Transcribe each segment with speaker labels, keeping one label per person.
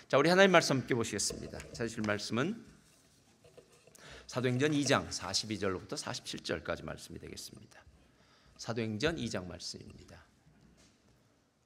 Speaker 1: 자, 우리 하나님 말씀 함께 보시겠습니다. 찾으실 말씀은 사도행전 2장 42절로부터 47절까지 말씀이 되겠습니다. 사도행전 2장 말씀입니다.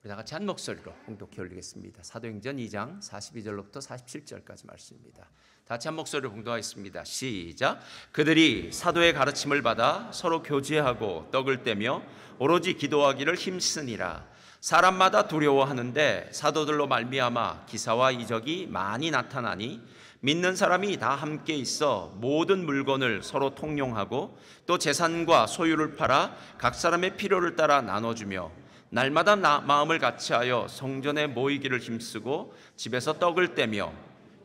Speaker 1: 우리 다 같이 한 목소리로 봉독해 올리겠습니다. 사도행전 2장 42절로부터 47절까지 말씀입니다. 다 같이 한 목소리로 봉독하겠습니다. 시작. 그들이 사도의 가르침을 받아 서로 교제하고 떡을 떼며 오로지 기도하기를 힘쓰니라. 사람마다 두려워하는데 사도들로 말미암아 기사와 이적이 많이 나타나니 믿는 사람이 다 함께 있어 모든 물건을 서로 통용하고 또 재산과 소유를 팔아 각 사람의 필요를 따라 나눠주며 날마다 마음을 같이하여 성전에 모이기를 힘쓰고 집에서 떡을 떼며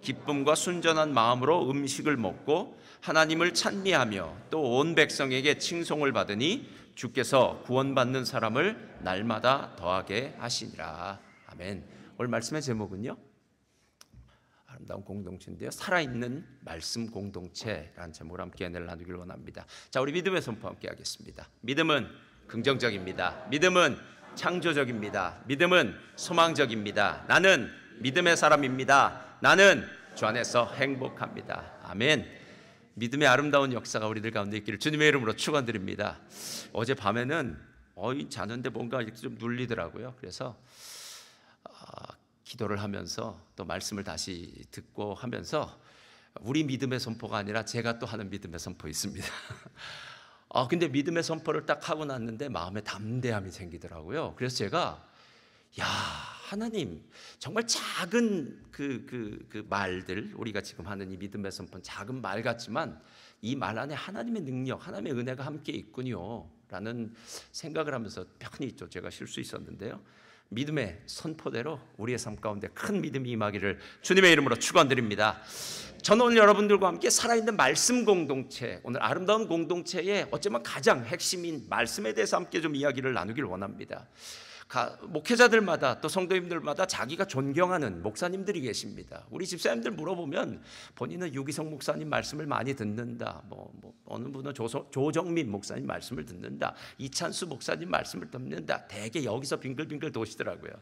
Speaker 1: 기쁨과 순전한 마음으로 음식을 먹고 하나님을 찬미하며 또 온 백성에게 칭송을 받으니 주께서 구원받는 사람을 날마다 더하게 하시니라. 아멘. 오늘 말씀의 제목은요, 아름다운 공동체인데요, 살아있는 말씀 공동체라는 제목으로 함께 나누기를 원합니다. 자, 우리 믿음의 선포 함께 하겠습니다. 믿음은 긍정적입니다. 믿음은 창조적입니다. 믿음은 소망적입니다. 나는 믿음의 사람입니다. 나는 주 안에서 행복합니다. 아멘. 믿음의 아름다운 역사가 우리들 가운데 있기를 주님의 이름으로 축원드립니다. 어제 밤에는 자는데 뭔가 좀 눌리더라고요. 그래서 기도를 하면서 또 말씀을 다시 듣고 하면서 우리 믿음의 선포가 아니라 제가 또 하는 믿음의 선포 있습니다. 근데 믿음의 선포를 딱 하고 났는데 마음에 담대함이 생기더라고요. 그래서 제가 하나님, 정말 작은 그 말들, 우리가 지금 하는 이 믿음의 선포는 작은 말 같지만 이 말 안에 하나님의 능력, 하나님의 은혜가 함께 있군요 라는 생각을 하면서 편히 또 제가 쉴 수 있었는데요, 믿음의 선포대로 우리의 삶 가운데 큰 믿음이 임하기를 주님의 이름으로 축원드립니다. 저는 오늘 여러분들과 함께 살아있는 말씀 공동체, 오늘 아름다운 공동체의 어쩌면 가장 핵심인 말씀에 대해서 함께 좀 이야기를 나누기를 원합니다. 목회자들마다 또 성도님들마다 자기가 존경하는 목사님들이 계십니다. 우리 집사님들 물어보면 본인은 유기성 목사님 말씀을 많이 듣는다, 어느 분은 조정민 목사님 말씀을 듣는다, 이찬수 목사님 말씀을 듣는다, 대개 여기서 빙글빙글 도시더라고요.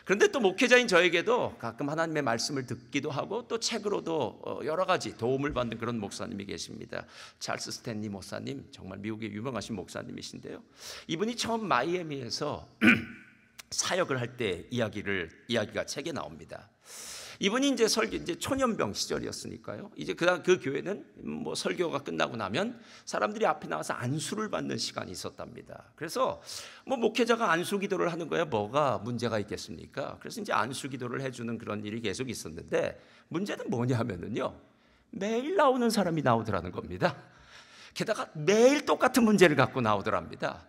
Speaker 1: 그런데 또 목회자인 저에게도 가끔 하나님의 말씀을 듣기도 하고 또 책으로도 여러 가지 도움을 받는 그런 목사님이 계십니다. 찰스 스탠리 목사님, 정말 미국의 유명하신 목사님이신데요, 이분이 처음 마이애미에서 사역을 할 때 이야기가 책에 나옵니다. 이분이 이제 초년병 시절이었으니까요, 이제 그 교회는 설교가 끝나고 나면 사람들이 앞에 나와서 안수를 받는 시간이 있었답니다. 그래서 목회자가 안수 기도를 하는 거야 뭐가 문제가 있겠습니까? 그래서 이제 안수 기도를 해주는 그런 일이 계속 있었는데, 문제는 뭐냐 하면은요, 매일 나오는 사람이 나오더라는 겁니다. 게다가 매일 똑같은 문제를 갖고 나오더랍니다.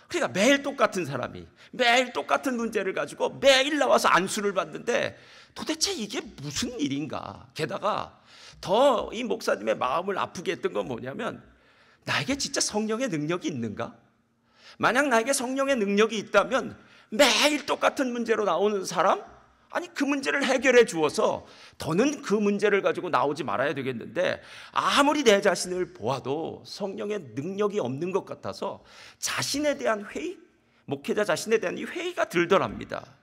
Speaker 1: 그러니까 매일 똑같은 사람이 매일 똑같은 문제를 가지고 매일 나와서 안수를 받는데 도대체 이게 무슨 일인가. 게다가 더 이 목사님의 마음을 아프게 했던 건 뭐냐면, 나에게 진짜 성령의 능력이 있는가? 만약 나에게 성령의 능력이 있다면 매일 똑같은 문제로 나오는 사람, 아니 그 문제를 해결해 주어서 더는 그 문제를 가지고 나오지 말아야 되겠는데, 아무리 내 자신을 보아도 성령의 능력이 없는 것 같아서 자신에 대한 회의, 목회자 자신에 대한 이 회의가 들더랍니다.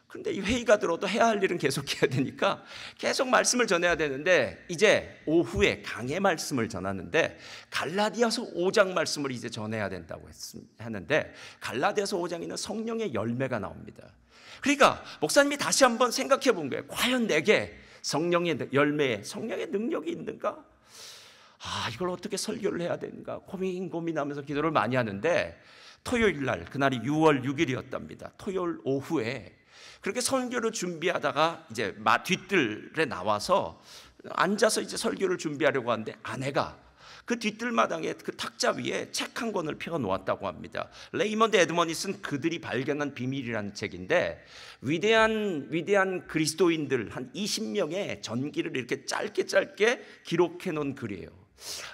Speaker 1: 그런데 이 회의가 들어도 해야 할 일은 계속 해야 되니까 계속 말씀을 전해야 되는데, 이제 오후에 강의 말씀을 전하는데 갈라디아서 5장 말씀을 이제 전해야 된다고 하는데, 갈라디아서 5장에는 성령의 열매가 나옵니다. 그러니까 목사님이 다시 한번 생각해 본 거예요. 과연 내게 성령의 열매에 성령의 능력이 있는가? 이걸 어떻게 설교를 해야 되는가 고민하면서 기도를 많이 하는데, 토요일 날, 그날이 6월 6일이었답니다. 토요일 오후에 그렇게 설교를 준비하다가 이제 뒷뜰에 나와서 앉아서 이제 설교를 준비하려고 하는데, 아내가 그 뒷뜰마당에 그 탁자 위에 책 한 권을 펴 놓았다고 합니다. 레이먼드 에드먼이 쓴 그들이 발견한 비밀이라는 책인데, 위대한 그리스도인들 한 20명의 전기를 이렇게 짧게 기록해 놓은 글이에요.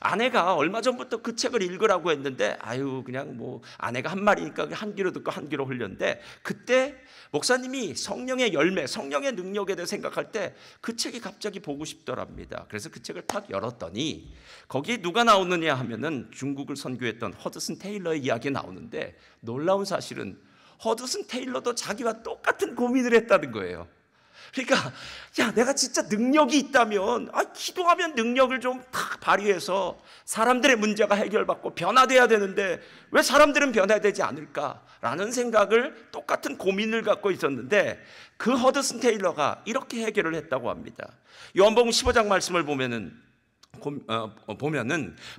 Speaker 1: 아내가 얼마 전부터 그 책을 읽으라고 했는데 그냥 아내가 한 말이니까 한 귀로 듣고 한 귀로 흘렸는데, 그때 목사님이 성령의 열매, 성령의 능력에 대해 생각할 때 그 책이 갑자기 보고 싶더랍니다. 그래서 그 책을 탁 열었더니 거기에 누가 나오느냐 하면은 중국을 선교했던 허드슨 테일러의 이야기가 나오는데, 놀라운 사실은 허드슨 테일러도 자기와 똑같은 고민을 했다는 거예요. 그러니까 야, 내가 진짜 능력이 있다면 기도하면 능력을 좀 탁 발휘해서 사람들의 문제가 해결받고 변화돼야 되는데 왜 사람들은 변화되지 않을까라는 생각을, 똑같은 고민을 갖고 있었는데 그 허드슨 테일러가 이렇게 해결을 했다고 합니다. 요한복음 15장 말씀을 보면은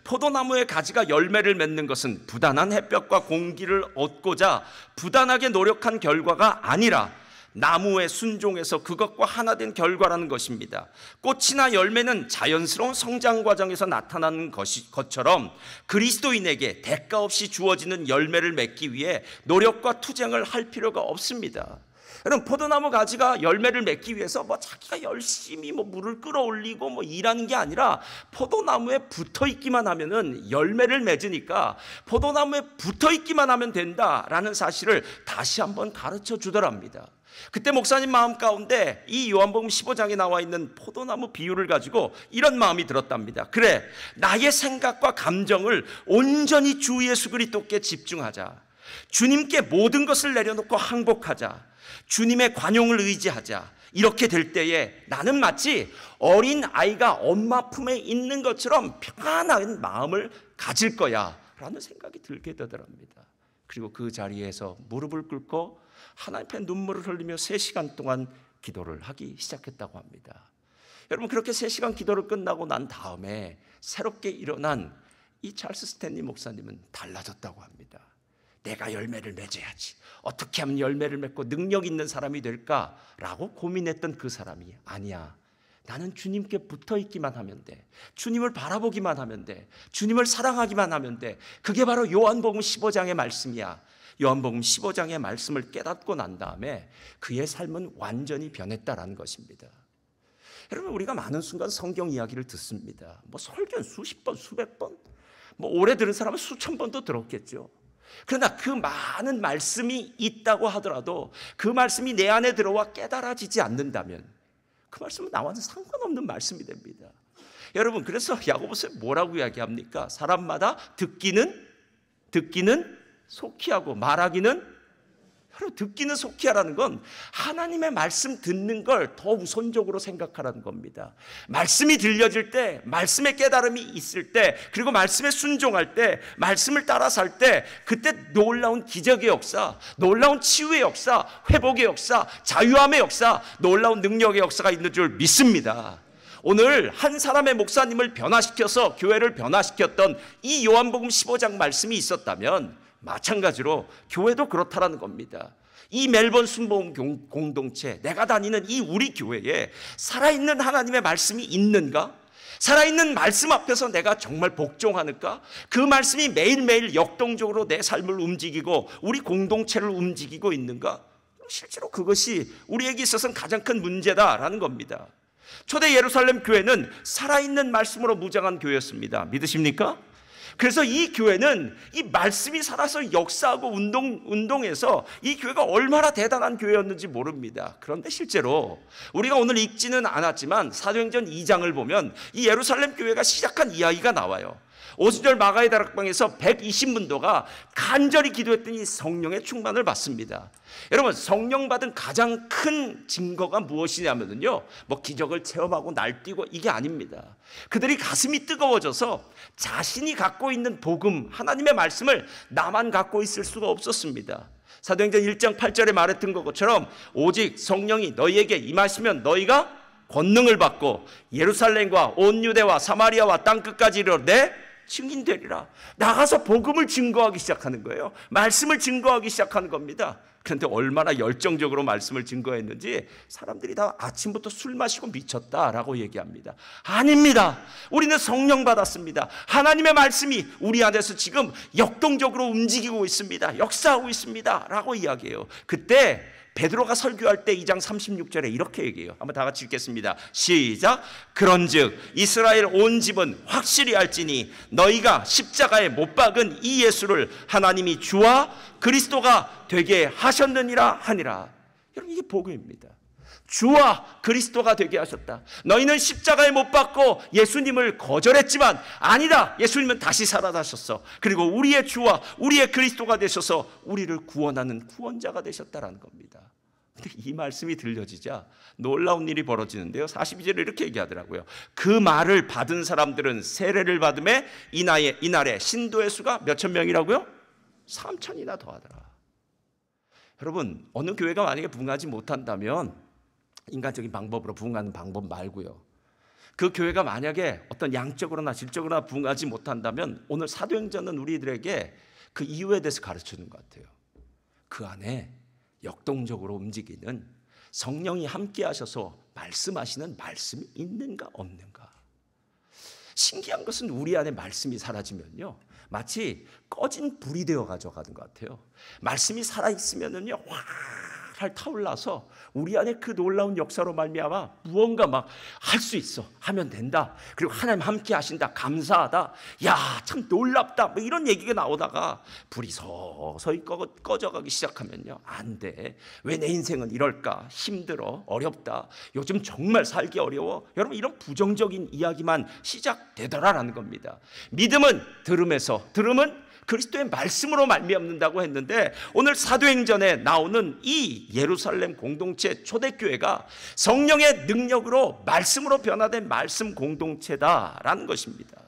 Speaker 1: 포도나무의 가지가 열매를 맺는 것은 부단한 햇볕과 공기를 얻고자 부단하게 노력한 결과가 아니라 나무의 순종에서 그것과 하나 된 결과라는 것입니다. 꽃이나 열매는 자연스러운 성장 과정에서 나타나는 것처럼 그리스도인에게 대가 없이 주어지는 열매를 맺기 위해 노력과 투쟁을 할 필요가 없습니다. 여러분, 포도나무 가지가 열매를 맺기 위해서 자기가 열심히 물을 끌어올리고 일하는 게 아니라 포도나무에 붙어 있기만 하면은 열매를 맺으니까 포도나무에 붙어 있기만 하면 된다라는 사실을 다시 한번 가르쳐 주더랍니다. 그때 목사님 마음 가운데 이 요한복음 15장에 나와 있는 포도나무 비유를 가지고 이런 마음이 들었답니다. 그래, 나의 생각과 감정을 온전히 주 예수 그리스도께 집중하자. 주님께 모든 것을 내려놓고 항복하자. 주님의 관용을 의지하자. 이렇게 될 때에 나는 마치 어린 아이가 엄마 품에 있는 것처럼 평안한 마음을 가질 거야 라는 생각이 들게 되더랍니다. 그리고 그 자리에서 무릎을 꿇고 하나님 앞에 눈물을 흘리며 3시간 동안 기도를 하기 시작했다고 합니다. 여러분, 그렇게 3시간 기도를 끝나고 난 다음에 새롭게 일어난 이 찰스 스탠리 목사님은 달라졌다고 합니다. 내가 열매를 맺어야지, 어떻게 하면 열매를 맺고 능력 있는 사람이 될까라고 고민했던 그 사람이, 아니야, 나는 주님께 붙어 있기만 하면 돼, 주님을 바라보기만 하면 돼, 주님을 사랑하기만 하면 돼. 그게 바로 요한복음 15장의 말씀이야. 요한복음 15장의 말씀을 깨닫고 난 다음에 그의 삶은 완전히 변했다라는 것입니다. 여러분, 우리가 많은 순간 성경 이야기를 듣습니다. 설교는 수십 번, 수백 번, 오래 들은 사람은 수천 번도 들었겠죠. 그러나 그 많은 말씀이 있다고 하더라도 그 말씀이 내 안에 들어와 깨달아지지 않는다면 그 말씀은 나와는 상관없는 말씀이 됩니다. 여러분, 그래서 야고보서에 뭐라고 이야기합니까? 사람마다 듣기는 속히 하고 말하기는, 여러분, 듣기는 속히 하라는 건 하나님의 말씀 듣는 걸 더 우선적으로 생각하라는 겁니다. 말씀이 들려질 때, 말씀의 깨달음이 있을 때, 그리고 말씀에 순종할 때, 말씀을 따라 살 때, 그때 놀라운 기적의 역사, 놀라운 치유의 역사, 회복의 역사, 자유함의 역사, 놀라운 능력의 역사가 있는 줄 믿습니다. 오늘 한 사람의 목사님을 변화시켜서 교회를 변화시켰던 이 요한복음 15장 말씀이 있었다면 마찬가지로 교회도 그렇다라는 겁니다. 이 멜번 순복음 공동체, 내가 다니는 이 우리 교회에 살아있는 하나님의 말씀이 있는가? 살아있는 말씀 앞에서 내가 정말 복종하는가? 그 말씀이 매일매일 역동적으로 내 삶을 움직이고 우리 공동체를 움직이고 있는가? 실제로 그것이 우리에게 있어서는 가장 큰 문제다라는 겁니다. 초대 예루살렘 교회는 살아있는 말씀으로 무장한 교회였습니다. 믿으십니까? 그래서 이 교회는 이 말씀이 살아서 역사하고 운동해서 이 교회가 얼마나 대단한 교회였는지 모릅니다. 그런데 실제로 우리가 오늘 읽지는 않았지만 사도행전 2장을 보면 이 예루살렘 교회가 시작한 이야기가 나와요. 오순절 마가의 다락방에서 120문도가 간절히 기도했더니 성령의 충만을 받습니다. 여러분, 성령 받은 가장 큰 증거가 무엇이냐면요, 기적을 체험하고 날뛰고 이게 아닙니다. 그들이 가슴이 뜨거워져서 자신이 갖고 있는 복음, 하나님의 말씀을 나만 갖고 있을 수가 없었습니다. 사도행전 1장 8절에 말했던 것처럼 오직 성령이 너희에게 임하시면 너희가 권능을 받고 예루살렘과 온 유대와 사마리아와 땅끝까지 이르러 내 증인되리라. 나가서 복음을 증거하기 시작하는 거예요. 말씀을 증거하기 시작하는 겁니다. 그런데 얼마나 열정적으로 말씀을 증거했는지 사람들이 다 아침부터 술 마시고 미쳤다라고 얘기합니다. 아닙니다. 우리는 성령 받았습니다. 하나님의 말씀이 우리 안에서 지금 역동적으로 움직이고 있습니다. 역사하고 있습니다 라고 이야기해요. 그때 베드로가 설교할 때 2장 36절에 이렇게 얘기해요. 한번 다 같이 읽겠습니다. 시작. 그런즉 이스라엘 온 집은 확실히 알지니 너희가 십자가에 못 박은 이 예수를 하나님이 주와 그리스도가 되게 하셨느니라 하니라. 여러분, 이게 복음입니다. 주와 그리스도가 되게 하셨다. 너희는 십자가에 못 박고 예수님을 거절했지만 아니다, 예수님은 다시 살아나셨어. 그리고 우리의 주와 우리의 그리스도가 되셔서 우리를 구원하는 구원자가 되셨다라는 겁니다. 근데 이 말씀이 들려지자 놀라운 일이 벌어지는데요. 42절에 이렇게 얘기하더라고요. 그 말을 받은 사람들은 세례를 받음에 이날에 신도의 수가 몇천 명이라고요? 3천이나 더하더라. 여러분, 어느 교회가 만약에 부흥하지 못한다면 인간적인 방법으로 부흥하는 방법 말고요, 그 교회가 만약에 어떤 양적으로나 질적으로나 부흥하지 못한다면 오늘 사도행전은 우리들에게 그 이유에 대해서 가르쳐주는 것 같아요. 그 안에 역동적으로 움직이는 성령이 함께 하셔서 말씀하시는 말씀이 있는가 없는가. 신기한 것은 우리 안에 말씀이 사라지면요, 마치 꺼진 불이 되어 가져가는 것 같아요. 말씀이 살아있으면요, 활 타올라서 우리 안에 그 놀라운 역사로 말미암아 무언가 막 할 수 있어, 하면 된다, 그리고 하나님 함께 하신다, 감사하다, 야 참 놀랍다, 뭐 이런 얘기가 나오다가 불이 서서히 꺼져가기 시작하면요, 안 돼, 왜 내 인생은 이럴까, 힘들어, 어렵다, 요즘 정말 살기 어려워, 여러분 이런 부정적인 이야기만 시작되더라라는 겁니다. 믿음은 들음은 그리스도의 말씀으로 말미암는다고 했는데, 오늘 사도행전에 나오는 이 예루살렘 공동체 초대교회가 성령의 능력으로 말씀으로 변화된 말씀 공동체다라는 것입니다.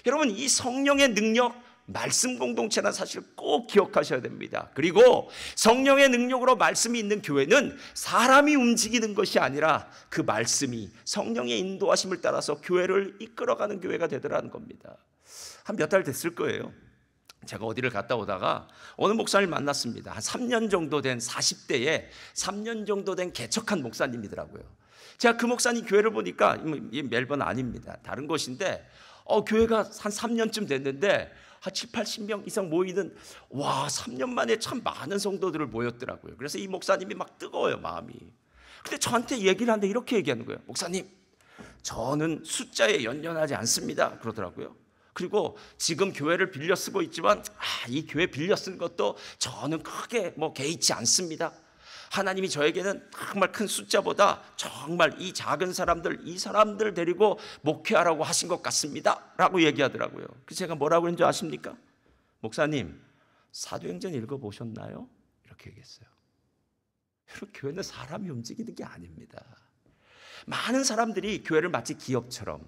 Speaker 1: 여러분, 이 성령의 능력, 말씀 공동체라는 사실을 꼭 기억하셔야 됩니다. 그리고 성령의 능력으로 말씀이 있는 교회는 사람이 움직이는 것이 아니라 그 말씀이 성령의 인도하심을 따라서 교회를 이끌어가는 교회가 되더라는 겁니다. 한 몇 달 됐을 거예요. 제가 어디를 갔다 오다가 어느 목사님을 만났습니다. 한 3년 정도 된 40대에 3년 정도 된 개척한 목사님이더라고요. 제가 그 목사님 교회를 보니까, 이 멜번 아닙니다, 다른 곳인데, 교회가 한 3년쯤 됐는데 한 7, 80명 이상 모이는, 와, 3년 만에 참 많은 성도들을 모였더라고요. 그래서 이 목사님이 막 뜨거워요, 마음이. 근데 저한테 얘기를 하는데 이렇게 얘기하는 거예요. 목사님, 저는 숫자에 연연하지 않습니다, 그러더라고요. 그리고 지금 교회를 빌려 쓰고 있지만 이 교회 빌려 쓴 것도 저는 크게 개의치 않습니다. 하나님이 저에게는 정말 큰 숫자보다 정말 이 작은 사람들, 이 사람들 데리고 목회하라고 하신 것 같습니다 라고 얘기하더라고요. 그래서 제가 뭐라고 했는지 아십니까? 목사님, 사도행전 읽어보셨나요? 이렇게 얘기했어요. 여러분, 교회는 사람이 움직이는 게 아닙니다. 많은 사람들이 교회를 마치 기업처럼,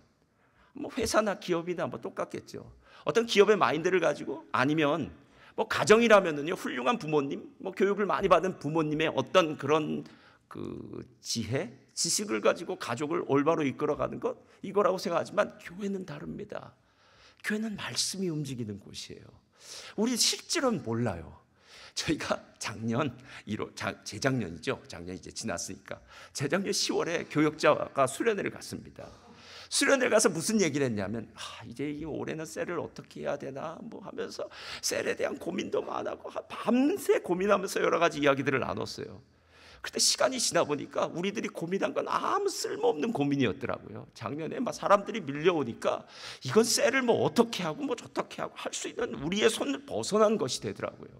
Speaker 1: 회사나 기업이나 똑같겠죠. 어떤 기업의 마인드를 가지고, 아니면 가정이라면은요, 훌륭한 부모님, 교육을 많이 받은 부모님의 어떤 그런 지혜, 지식을 가지고 가족을 올바로 이끌어가는 것, 이거라고 생각하지만 교회는 다릅니다. 교회는 말씀이 움직이는 곳이에요. 우리 실제로는 몰라요. 저희가 재작년이죠. 작년 이제 지났으니까. 재작년 10월에 교역자가 수련회를 갔습니다. 수련회를 가서 무슨 얘기를 했냐면, 이제 올해는 셀을 어떻게 해야 되나 하면서 셀에 대한 고민도 많고 밤새 고민하면서 여러 가지 이야기들을 나눴어요. 그때 시간이 지나 보니까 우리들이 고민한 건 아무 쓸모없는 고민이었더라고요. 작년에 사람들이 밀려오니까 이건 셀을 어떻게 하고 저떻게 하고 할 수 있는 우리의 손을 벗어난 것이 되더라고요.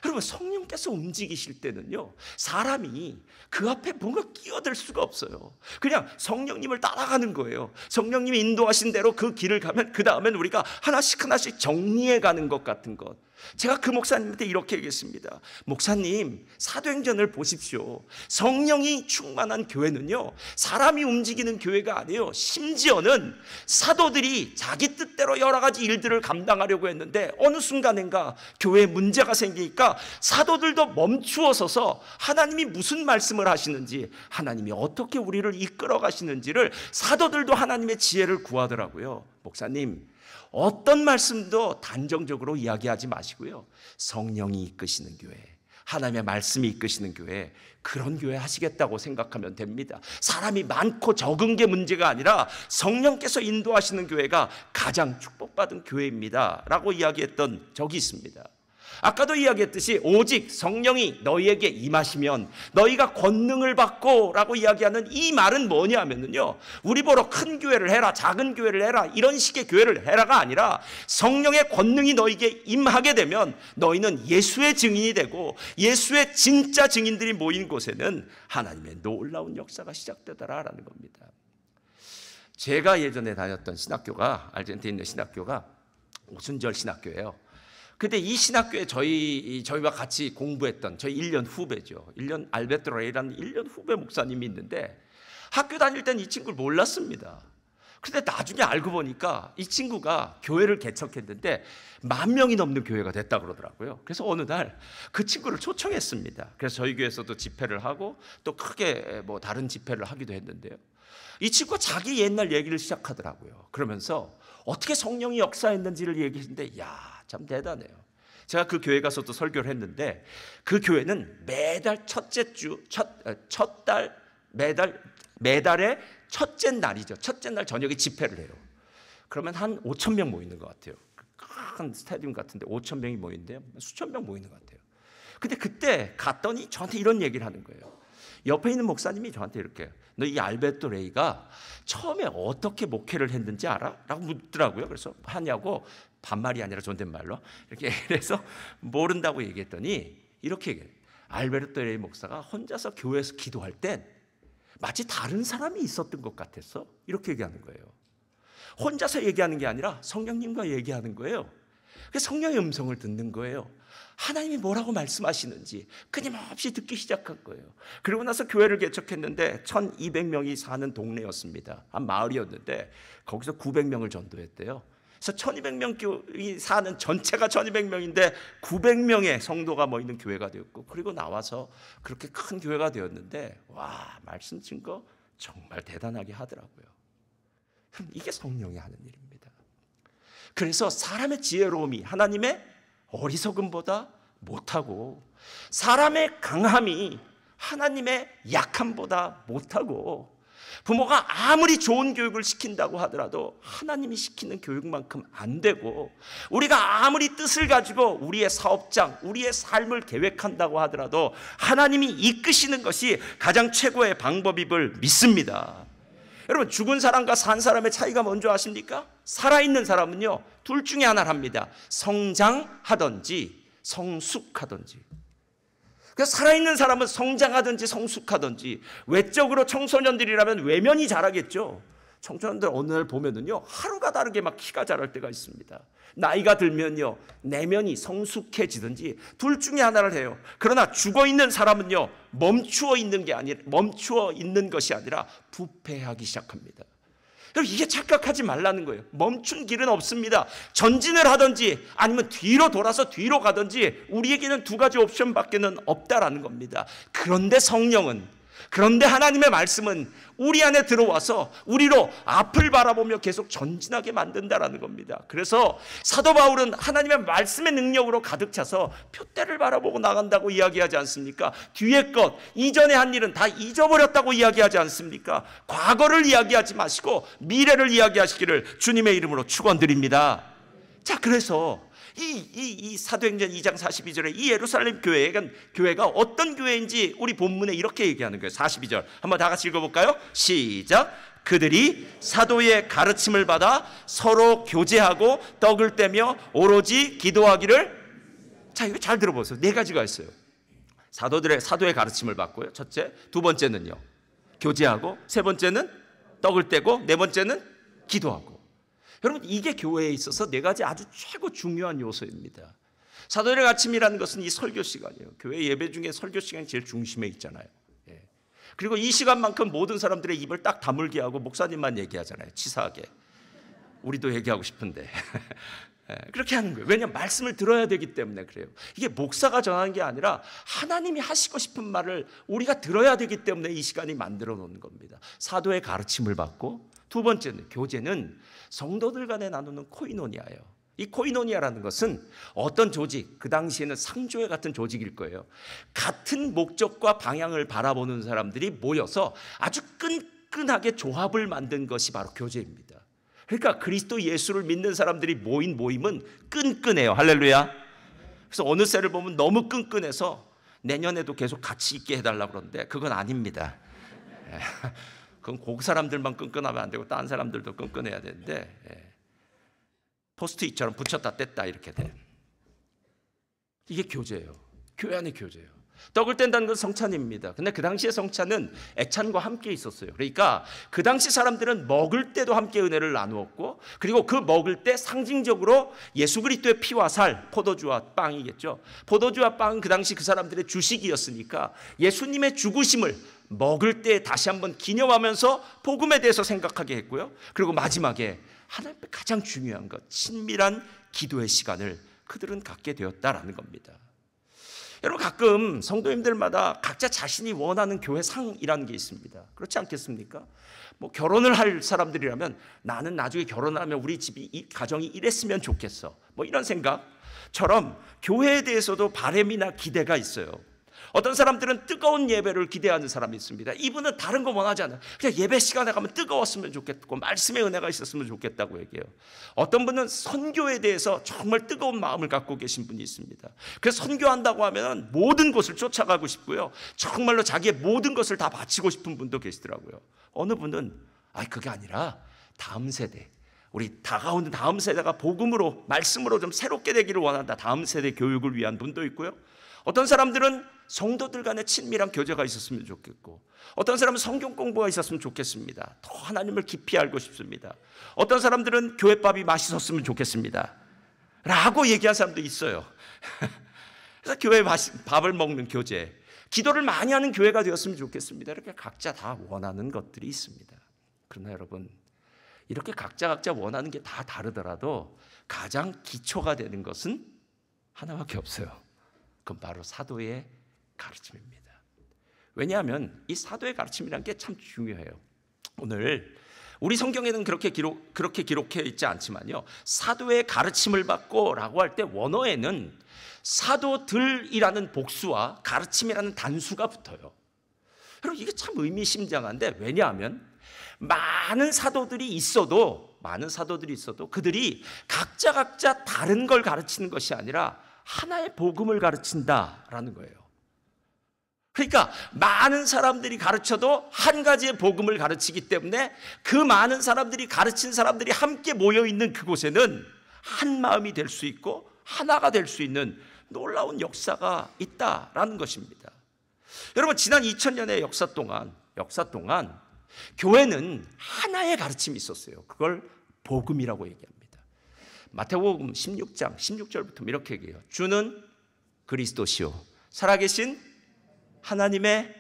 Speaker 1: 여러분, 성령께서 움직이실 때는요, 사람이 그 앞에 뭔가 끼어들 수가 없어요. 그냥 성령님을 따라가는 거예요. 성령님이 인도하신 대로 그 길을 가면 그 다음엔 우리가 하나씩 정리해 가는 것 같은 것. 제가 그 목사님한테 이렇게 얘기했습니다. 목사님, 사도행전을 보십시오. 성령이 충만한 교회는요, 사람이 움직이는 교회가 아니에요. 심지어는 사도들이 자기 뜻대로 여러 가지 일들을 감당하려고 했는데 어느 순간인가 교회에 문제가 생기니까 사도들도 멈추어 서서 하나님이 무슨 말씀을 하시는지, 하나님이 어떻게 우리를 이끌어 가시는지를 사도들도 하나님의 지혜를 구하더라고요. 목사님, 어떤 말씀도 단정적으로 이야기하지 마시고요, 성령이 이끄시는 교회, 하나님의 말씀이 이끄시는 교회, 그런 교회 하시겠다고 생각하면 됩니다. 사람이 많고 적은 게 문제가 아니라 성령께서 인도하시는 교회가 가장 축복받은 교회입니다 라고 이야기했던 적이 있습니다. 아까도 이야기했듯이 오직 성령이 너희에게 임하시면 너희가 권능을 받고 라고 이야기하는 이 말은 뭐냐면요, 우리 보러 큰 교회를 해라, 작은 교회를 해라, 이런 식의 교회를 해라가 아니라, 성령의 권능이 너희에게 임하게 되면 너희는 예수의 증인이 되고, 예수의 진짜 증인들이 모인 곳에는 하나님의 놀라운 역사가 시작되더라라는 겁니다. 제가 예전에 다녔던 신학교가, 아르헨티나 신학교가 오순절 신학교예요. 근데 이 신학교에 저희와 같이 공부했던 저희 1년 후배죠. 1년 알베르토 레이라는 1년 후배 목사님이 있는데 학교 다닐 땐 이 친구를 몰랐습니다. 그런데 나중에 알고 보니까 이 친구가 교회를 개척했는데 10,000명이 넘는 교회가 됐다 그러더라고요. 그래서 어느 날 그 친구를 초청했습니다. 그래서 저희 교회에서도 집회를 하고 또 크게 뭐 다른 집회를 하기도 했는데요. 이 친구가 자기 옛날 얘기를 시작하더라고요. 그러면서 어떻게 성령이 역사했는지를 얘기했는데 참 대단해요. 제가 그 교회 가서 또 설교를 했는데 그 교회는 매달 매달의 첫째 날이죠. 첫째 날 저녁에 집회를 해요. 그러면 한 5,000명 모이는 것 같아요. 큰 스타디움 같은데 5,000명이 모이는데요. 수천 명 모이는 것 같아요. 근데 그때 갔더니 저한테 이런 얘기를 하는 거예요. 옆에 있는 목사님이 저한테 이렇게, 너 이 알베르토 레이가 처음에 어떻게 목회를 했는지 알아? 라고 묻더라고요. 그래서 하냐고, 반말이 아니라 존댓말로 이렇게 해서 모른다고 얘기했더니 이렇게 얘기해요. 알베르토 레이 목사가 혼자서 교회에서 기도할 땐 마치 다른 사람이 있었던 것 같았어. 이렇게 얘기하는 거예요. 혼자서 얘기하는 게 아니라 성령님과 얘기하는 거예요. 그래서 성령의 음성을 듣는 거예요. 하나님이 뭐라고 말씀하시는지 끊임없이 듣기 시작한 거예요. 그리고 나서 교회를 개척했는데 1,200명이 사는 동네였습니다. 한 마을이었는데 거기서 900명을 전도했대요. 그래서 1,200명이 사는, 전체가 1,200명인데 900명의 성도가 모이는 교회가 되었고, 그리고 나와서 그렇게 큰 교회가 되었는데, 와, 말씀 증거 정말 대단하게 하더라고요. 이게 성령이 하는 일입니다. 그래서 사람의 지혜로움이 하나님의 어리석음보다 못하고, 사람의 강함이 하나님의 약함보다 못하고, 부모가 아무리 좋은 교육을 시킨다고 하더라도 하나님이 시키는 교육만큼 안 되고, 우리가 아무리 뜻을 가지고 우리의 사업장, 우리의 삶을 계획한다고 하더라도 하나님이 이끄시는 것이 가장 최고의 방법임을 믿습니다. 여러분, 죽은 사람과 산 사람의 차이가 뭔지 아십니까? 살아있는 사람은요, 둘 중에 하나를 합니다. 성장하든지 성숙하든지. 그래서 살아있는 사람은 성장하든지 성숙하든지, 외적으로 청소년들이라면 외면이 자라겠죠. 청소년들 어느 날 보면은요, 하루가 다르게 막 키가 자랄 때가 있습니다. 나이가 들면요, 내면이 성숙해지든지 둘 중에 하나를 해요. 그러나 죽어 있는 사람은요, 멈추어 있는 것이 아니라 부패하기 시작합니다. 이게 착각하지 말라는 거예요. 멈춘 길은 없습니다. 전진을 하든지 아니면 뒤로 돌아서 뒤로 가든지 우리에게는 두 가지 옵션밖에는 없다라는 겁니다. 그런데 그런데 하나님의 말씀은 우리 안에 들어와서 우리로 앞을 바라보며 계속 전진하게 만든다라는 겁니다. 그래서 사도 바울은 하나님의 말씀의 능력으로 가득 차서 표대를 바라보고 나간다고 이야기하지 않습니까? 뒤의 것, 이전에 한 일은 다 잊어버렸다고 이야기하지 않습니까? 과거를 이야기하지 마시고 미래를 이야기하시기를 주님의 이름으로 축원드립니다. 자, 그래서 이 사도행전 2장 42절에 이 예루살렘 교회가 어떤 교회인지 우리 본문에 이렇게 얘기하는 거예요. 42절 한번 다 같이 읽어볼까요? 시작. 그들이 사도의 가르침을 받아 서로 교제하고 떡을 떼며 오로지 기도하기를. 자, 이거 잘 들어보세요. 네 가지가 있어요. 사도의 가르침을 받고요, 첫째. 두 번째는요, 교제하고. 세 번째는 떡을 떼고. 네 번째는 기도하고. 여러분, 이게 교회에 있어서 네 가지 아주 최고 중요한 요소입니다. 사도들의 아침이라는 것은 이 설교 시간이에요. 교회 예배 중에 설교 시간이 제일 중심에 있잖아요. 그리고 이 시간만큼 모든 사람들의 입을 딱 다물게 하고 목사님만 얘기하잖아요. 치사하게. 우리도 얘기하고 싶은데. 그렇게 하는 거예요. 왜냐하면 말씀을 들어야 되기 때문에 그래요. 이게 목사가 전하는 게 아니라 하나님이 하시고 싶은 말을 우리가 들어야 되기 때문에 이 시간이 만들어 놓는 겁니다. 사도의 가르침을 받고, 두 번째는, 교제는 성도들 간에 나누는 코이노니아예요. 이 코이노니아라는 것은 어떤 조직, 그 당시에는 상조회 같은 조직일 거예요. 같은 목적과 방향을 바라보는 사람들이 모여서 아주 끈끈하게 조합을 만든 것이 바로 교제입니다. 그러니까 그리스도 예수를 믿는 사람들이 모인 모임은 끈끈해요. 할렐루야. 그래서 어느 세를 보면 너무 끈끈해서 내년에도 계속 같이 있게 해달라고 그러는데 그건 아닙니다. 그건 그 사람들만 끈끈하면 안 되고 다른 사람들도 끈끈해야 되는데, 포스트잇처럼 붙였다 뗐다 이렇게 돼. 이게 교제예요. 교회 안의 교제예요. 떡을 뗀다는 건 성찬입니다. 근데 그 당시에 성찬은 애찬과 함께 있었어요. 그러니까 그 당시 사람들은 먹을 때도 함께 은혜를 나누었고, 그리고 그 먹을 때 상징적으로 예수 그리스도의 피와 살, 포도주와 빵이겠죠. 포도주와 빵은 그 당시 그 사람들의 주식이었으니까 예수님의 죽으심을 먹을 때 다시 한번 기념하면서 복음에 대해서 생각하게 했고요. 그리고 마지막에 하나님 앞에 가장 중요한 것, 친밀한 기도의 시간을 그들은 갖게 되었다라는 겁니다. 여러분, 가끔 성도님들마다 각자 자신이 원하는 교회 상이라는 게 있습니다. 그렇지 않겠습니까? 뭐 결혼을 할 사람들이라면 나는 나중에 결혼하면 우리 집이 이 가정이 이랬으면 좋겠어, 뭐 이런 생각처럼 교회에 대해서도 바람이나 기대가 있어요. 어떤 사람들은 뜨거운 예배를 기대하는 사람이 있습니다. 이분은 다른 거 원하지 않아요. 그냥 예배 시간에 가면 뜨거웠으면 좋겠고 말씀의 은혜가 있었으면 좋겠다고 얘기해요. 어떤 분은 선교에 대해서 정말 뜨거운 마음을 갖고 계신 분이 있습니다. 그래서 선교한다고 하면 모든 곳을 쫓아가고 싶고요, 정말로 자기의 모든 것을 다 바치고 싶은 분도 계시더라고요. 어느 분은 그게 아니라 다음 세대, 우리 다가오는 다음 세대가 복음으로 말씀으로 좀 새롭게 되기를 원한다, 다음 세대 교육을 위한 분도 있고요. 어떤 사람들은 성도들 간에 친밀한 교제가 있었으면 좋겠고, 어떤 사람은 성경 공부가 있었으면 좋겠습니다. 더 하나님을 깊이 알고 싶습니다. 어떤 사람들은 교회밥이 맛있었으면 좋겠습니다 라고 얘기한 사람도 있어요. 그래서 교회 밥을 먹는 교제, 기도를 많이 하는 교회가 되었으면 좋겠습니다. 이렇게 각자 다 원하는 것들이 있습니다. 그러나 여러분, 이렇게 각자 원하는 게 다 다르더라도 가장 기초가 되는 것은 하나밖에 없어요. 그건 바로 사도의 가르침입니다. 왜냐하면 이 사도의 가르침이라는 게 참 중요해요. 오늘 우리 성경에는 그렇게 기록해 있지 않지만요, 사도의 가르침을 받고 라고 할 때 원어에는 사도들이라는 복수와 가르침이라는 단수가 붙어요. 여러분, 이게 참 의미심장한데, 왜냐하면 많은 사도들이 있어도 그들이 각자 다른 걸 가르치는 것이 아니라 하나의 복음을 가르친다라는 거예요. 그러니까 많은 사람들이 가르쳐도 한 가지의 복음을 가르치기 때문에 그 많은 사람들이 가르친 사람들이 함께 모여있는 그곳에는 한 마음이 될 수 있고 하나가 될 수 있는 놀라운 역사가 있다라는 것입니다. 여러분, 지난 2000년의 역사 동안 교회는 하나의 가르침이 있었어요. 그걸 복음이라고 얘기합니다. 마태복음 16장 16절부터 이렇게 얘기해요. 주는 그리스도시요 살아계신 하나님의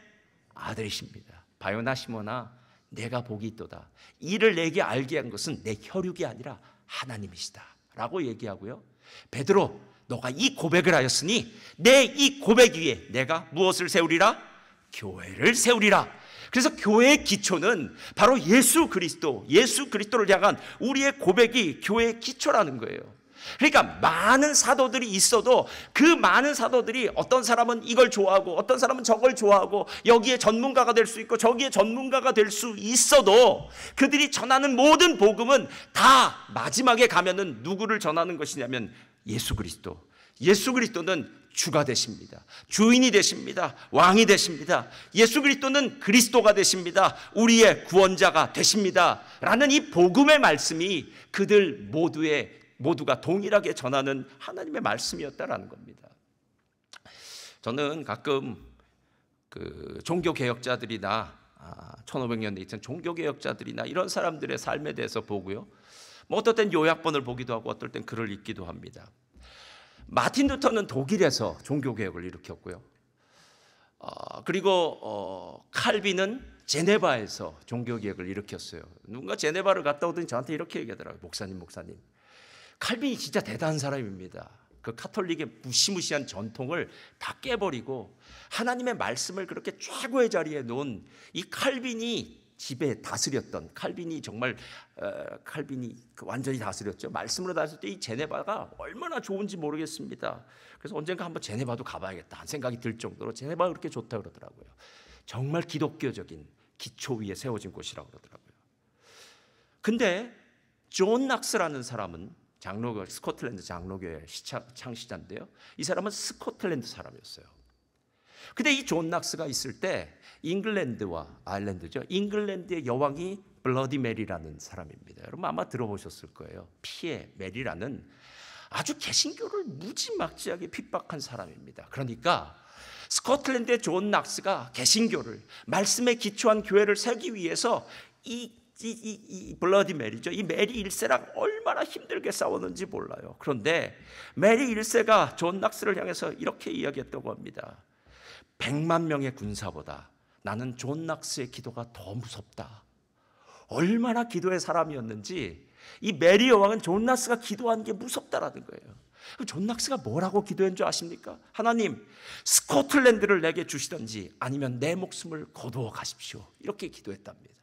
Speaker 1: 아들이십니다. 바요나 시모나, 내가 복이 있도다. 이를 내게 알게 한 것은 내 혈육이 아니라 하나님이시다 라고 얘기하고요. 베드로, 너가 이 고백을 하였으니 내 이 고백 위에 내가 무엇을 세우리라? 교회를 세우리라. 그래서 교회의 기초는 바로 예수 그리스도를 향한 우리의 고백이 교회의 기초라는 거예요. 그러니까 많은 사도들이 있어도 그 많은 사도들이 어떤 사람은 이걸 좋아하고 어떤 사람은 저걸 좋아하고 여기에 전문가가 될 수 있고 저기에 전문가가 될 수 있어도 그들이 전하는 모든 복음은 다 마지막에 가면은 누구를 전하는 것이냐면 예수 그리스도는 주가 되십니다. 주인이 되십니다. 왕이 되십니다. 예수 그리스도는 그리스도가 되십니다. 우리의 구원자가 되십니다 라는 이 복음의 말씀이 그들 모두가 동일하게 전하는 하나님의 말씀이었다라는 겁니다. 저는 가끔 그 종교개혁자들이나 1500년대 이전 종교개혁자들이나 이런 사람들의 삶에 대해서 보고요, 뭐 어떨 땐 요약본을 보기도 하고 어떨 땐 글을 읽기도 합니다. 마틴 루터는 독일에서 종교개혁을 일으켰고요, 그리고 칼빈은 제네바에서 종교개혁을 일으켰어요. 누군가 제네바를 갔다 오더니 저한테 이렇게 얘기하더라고요. 목사님, 칼빈이 진짜 대단한 사람입니다. 그 카톨릭의 무시무시한 전통을 다 깨버리고 하나님의 말씀을 그렇게 최고의 자리에 놓은 이 칼빈이 집에 다스렸던, 칼빈이 완전히 다스렸죠. 말씀으로 다스릴 때 이 제네바가 얼마나 좋은지 모르겠습니다. 그래서 언젠가 한번 제네바도 가봐야겠다 한 생각이 들 정도로 제네바가 그렇게 좋다 그러더라고요. 정말 기독교적인 기초 위에 세워진 곳이라고 그러더라고요. 근데 존 낙스라는 사람은 스코틀랜드 장로교의 창시자인데요, 이 사람은 스코틀랜드 사람이었어요. 근데 이 존 낙스가 있을 때 잉글랜드와 아일랜드죠, 잉글랜드의 여왕이 블러디 메리라는 사람입니다. 여러분 아마 들어보셨을 거예요. 피에 메리라는 아주 개신교를 무지막지하게 핍박한 사람입니다. 그러니까 스코틀랜드의 존 낙스가 개신교를, 말씀에 기초한 교회를 세우기 위해서 이 블러디 메리죠, 이 메리 1세랑 얼마나 힘들게 싸웠는지 몰라요. 그런데 메리 1세가 존 낙스를 향해서 이렇게 이야기했다고 합니다. 100만 명의 군사보다 나는 존 낙스의 기도가 더 무섭다. 얼마나 기도의 사람이었는지 이 메리 여왕은 존 낙스가 기도한 게 무섭다라는 거예요. 존 낙스가 뭐라고 기도한 줄 아십니까? 하나님, 스코틀랜드를 내게 주시든지 아니면 내 목숨을 거두어 가십시오. 이렇게 기도했답니다.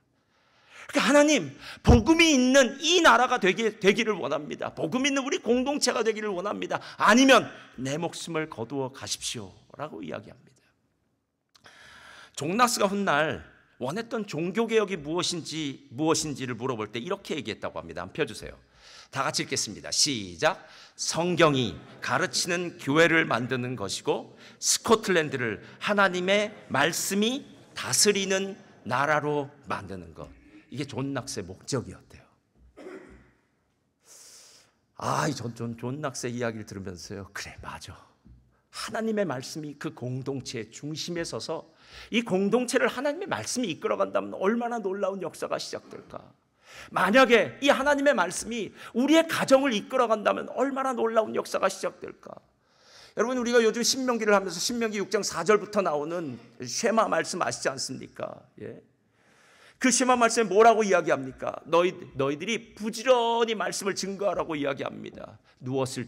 Speaker 1: 그러니까 하나님, 복음이 있는 이 나라가 되기를 원합니다. 복음 있는 우리 공동체가 되기를 원합니다. 아니면 내 목숨을 거두어 가십시오 라고 이야기합니다. 존 낙스가 훗날 원했던 종교개혁이 무엇인지를 물어볼 때 이렇게 얘기했다고 합니다. 한번 펴주세요. 다 같이 읽겠습니다. 시작. 성경이 가르치는 교회를 만드는 것이고 스코틀랜드를 하나님의 말씀이 다스리는 나라로 만드는 것. 이게 존 낙스의 목적이었대요. 존 낙스의 이야기를 들으면서요, 그래, 맞아. 하나님의 말씀이 그 공동체의 중심에 서서 이 공동체를 하나님의 말씀이 이끌어간다면 얼마나 놀라운 역사가 시작될까? 만약에 이 하나님의 말씀이 우리의 가정을 이끌어간다면 얼마나 놀라운 역사가 시작될까? 여러분, 우리가 요즘 신명기를 하면서 신명기 6장 4절부터 나오는 쉐마 말씀 아시지 않습니까? 예. 그 쉐마 말씀에 뭐라고 이야기합니까? 너희들이 부지런히 말씀을 증거하라고 이야기합니다.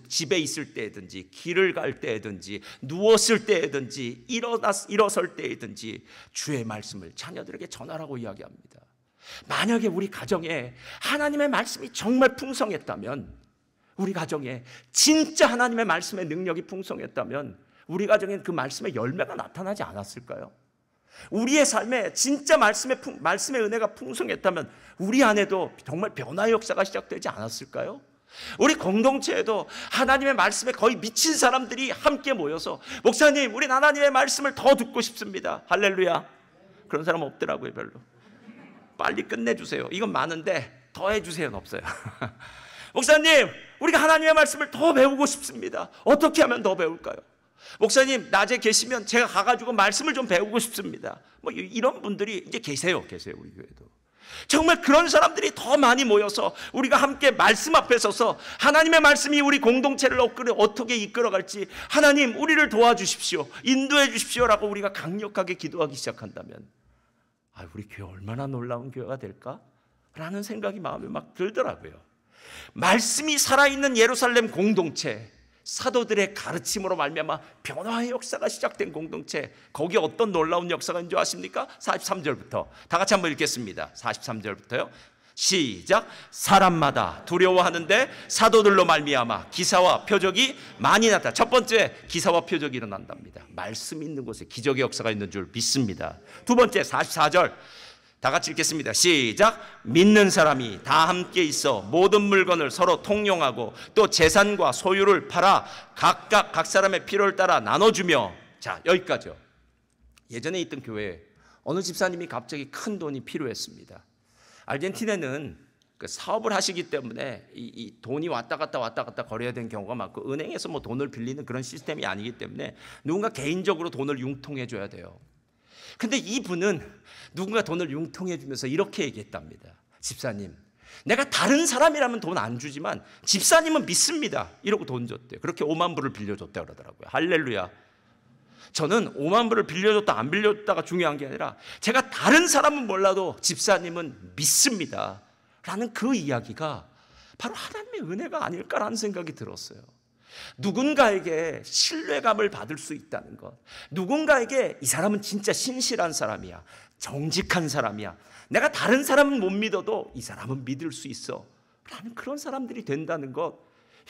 Speaker 1: 집에 있을 때든지 길을 갈 때든지 누웠을 때든지 일어설 때든지 주의 말씀을 자녀들에게 전하라고 이야기합니다. 만약에 우리 가정에 하나님의 말씀이 정말 풍성했다면, 우리 가정에 진짜 하나님의 말씀의 능력이 풍성했다면 우리 가정엔 그 말씀의 열매가 나타나지 않았을까요? 우리의 삶에 진짜 말씀의 은혜가 풍성했다면 우리 안에도 정말 변화의 역사가 시작되지 않았을까요? 우리 공동체에도 하나님의 말씀에 거의 미친 사람들이 함께 모여서 목사님, 우린 하나님의 말씀을 더 듣고 싶습니다. 할렐루야. 그런 사람 없더라고요, 별로. 빨리 끝내주세요. 이건 많은데 더 해주세요는 없어요. 목사님, 우리가 하나님의 말씀을 더 배우고 싶습니다. 어떻게 하면 더 배울까요? 목사님, 낮에 계시면 제가 가가지고 말씀을 좀 배우고 싶습니다. 뭐 이런 분들이 이제 계세요, 우리 교회도. 정말 그런 사람들이 더 많이 모여서 우리가 함께 말씀 앞에 서서 하나님의 말씀이 우리 공동체를 어떻게 이끌어갈지, 하나님 우리를 도와주십시오, 인도해 주십시오라고 우리가 강력하게 기도하기 시작한다면 우리 교회 얼마나 놀라운 교회가 될까라는 생각이 마음에 막 들더라고요. 말씀이 살아있는 예루살렘 공동체, 사도들의 가르침으로 말미암아 변화의 역사가 시작된 공동체, 거기에 어떤 놀라운 역사가 있는 줄 아십니까? 43절부터 다 같이 한번 읽겠습니다. 43절부터요. 시작. 사람마다 두려워하는데 사도들로 말미암아 기사와 표적이 많이 나타. 첫 번째, 기사와 표적이 일어난답니다. 말씀 있는 곳에 기적의 역사가 있는 줄 믿습니다. 두 번째, 44절 다 같이 읽겠습니다. 시작. 믿는 사람이 다 함께 있어 모든 물건을 서로 통용하고 또 재산과 소유를 팔아 각각 각 사람의 필요를 따라 나눠주며. 자, 여기까지요. 예전에 있던 교회에 어느 집사님이 갑자기 큰 돈이 필요했습니다. 아르헨티나는 그 사업을 하시기 때문에 이 돈이 왔다 갔다 거래해야 되는 경우가 많고, 은행에서 뭐 돈을 빌리는 그런 시스템이 아니기 때문에 누군가 개인적으로 돈을 융통해 줘야 돼요. 근데 이분은 누군가 돈을 융통해 주면서 이렇게 얘기했답니다. 집사님, 내가 다른 사람이라면 돈 안 주지만 집사님은 믿습니다. 이러고 돈 줬대요. 그렇게 5만 불을 빌려줬다 그러더라고요. 할렐루야. 저는 5만 불을 빌려줬다 안 빌려줬다가 중요한 게 아니라 제가 다른 사람은 몰라도 집사님은 믿습니다 라는 그 이야기가 바로 하나님의 은혜가 아닐까라는 생각이 들었어요. 누군가에게 신뢰감을 받을 수 있다는 것, 누군가에게 이 사람은 진짜 신실한 사람이야, 정직한 사람이야, 내가 다른 사람은 못 믿어도 이 사람은 믿을 수 있어 라는 그런 사람들이 된다는 것,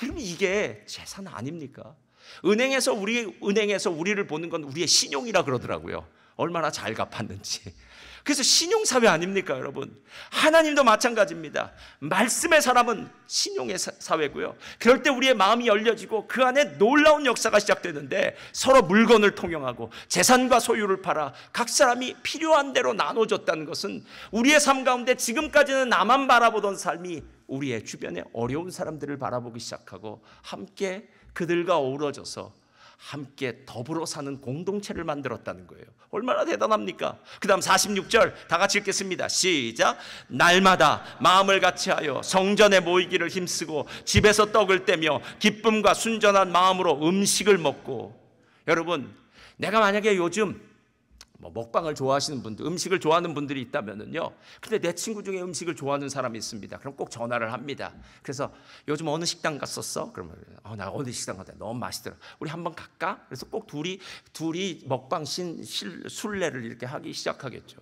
Speaker 1: 여러분 이게 재산 아닙니까? 은행에서 우리를 보는 건 우리의 신용이라 그러더라고요. 얼마나 잘 갚았는지. 그래서 신용사회 아닙니까, 여러분? 하나님도 마찬가지입니다. 말씀의 사람은 신용의 사회고요. 그럴 때 우리의 마음이 열려지고 그 안에 놀라운 역사가 시작되는데, 서로 물건을 통용하고 재산과 소유를 팔아 각 사람이 필요한 대로 나눠줬다는 것은 우리의 삶 가운데 지금까지는 나만 바라보던 삶이 우리의 주변에 어려운 사람들을 바라보기 시작하고 함께 그들과 어우러져서 함께 더불어 사는 공동체를 만들었다는 거예요. 얼마나 대단합니까? 그 다음 46절 다 같이 읽겠습니다. 시작. 날마다 마음을 같이하여 성전에 모이기를 힘쓰고 집에서 떡을 떼며 기쁨과 순전한 마음으로 음식을 먹고. 여러분, 내가 만약에 요즘 먹방을 좋아하시는 분들, 음식을 좋아하는 분들이 있다면요, 근데 내 친구 중에 음식을 좋아하는 사람이 있습니다. 그럼 꼭 전화를 합니다. 그래서 요즘 어느 식당 갔었어? 그러면 나 어느 식당 갔다. 너무 맛있더라. 우리 한번 갈까? 그래서 꼭 둘이 먹방 순례를 이렇게 하기 시작하겠죠.